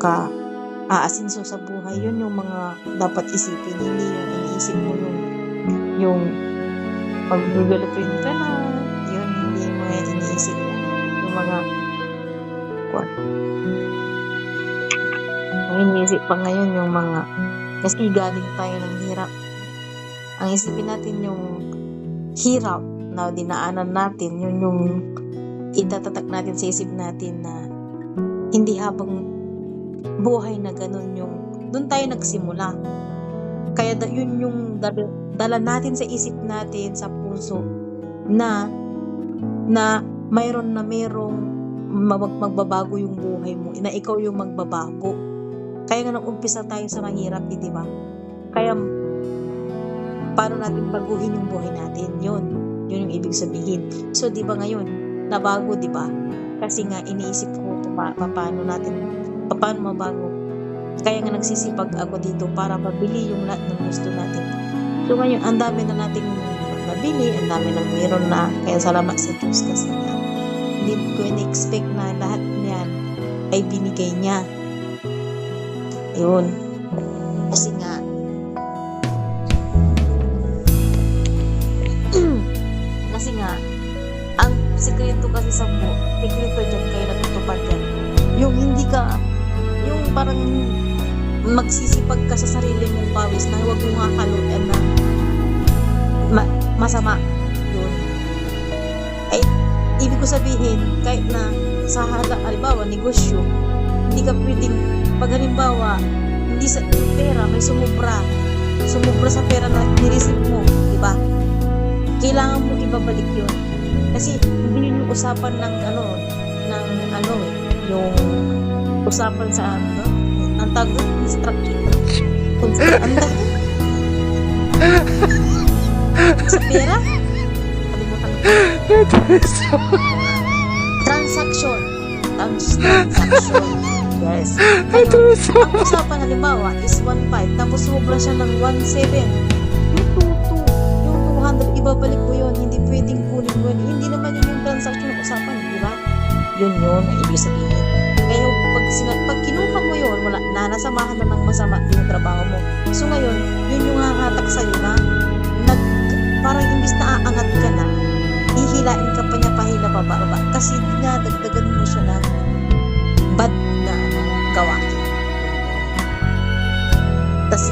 ka aasinso sa buhay. Yun yung mga dapat isipin, hindi yung iniisip mo yung pag-girlfriend ka na, yun hindi yung mga iniisip mo. Yung mga ang iniisip pa ngayon yung mga kasi galing tayo ng hirap. Ang isipin natin yung hirap na dinaanan natin, yun yung itatatak natin sa isip natin na hindi habang buhay na ganun yung doon tayo nagsimula. Kaya yun yung dala natin sa isip natin, sa puso na mayroong magbabago yung buhay mo, na ikaw yung magbabago. Kaya nga nung umpisa tayo sa mahirap, di ba? Kaya paano natin baguhin yung buhay natin? Yun yung ibig sabihin. So di ba ngayon nabago, di ba? Kasi nga iniisip ko paano mabago. Kaya nga nagsisipag ako dito para mabili yung lahat ng gusto natin. So ngayon, ang dami na nating mabili, ang dami nang meron na. Kaya salamat sa Diyos kasi nga hindi ko in-expect na lahat niyan ay binigay niya. Yun. Kasi nga ang sikreto kasi sa sikreto dyan kayo natutupad yan. Yung hindi ka, yung parang magsisipag ka sa sarili mong pawis na huwag mong haluan na masama. Yun. Ay, ibig ko sabihin, kahit na sa halimbawa, negosyo, hindi ka pwedeng, pag halimbawa, hindi sa pera, may sumubra sa pera na nireceive mo, di ba? Kailangan mo ibabalik yun. Kasi hindi yun yung usapan ng yung usapan sa ang tawag doon, sa pera? Kalimutan ko. Transaction. Yes. Ngayon, ang usapan halimbawa is 1.5 tapos sobra siya ng 1.7. Yung 200 ibabalik mo yun, hindi pwedeng kunin mo yun. Hindi naman yun yung transaction ng usapan, di ba? Yun ang ibig sabihin. Kaya pag kinuha mo yun, wala na, nasamahan na ng masama yung trabaho mo. So ngayon, yun yung hahatak sa'yo na parang imbis na aangat ka na, hihilain ka pa niya pahila pababa kasi dinadagdagan mo siya ng bad na gawa. Tapos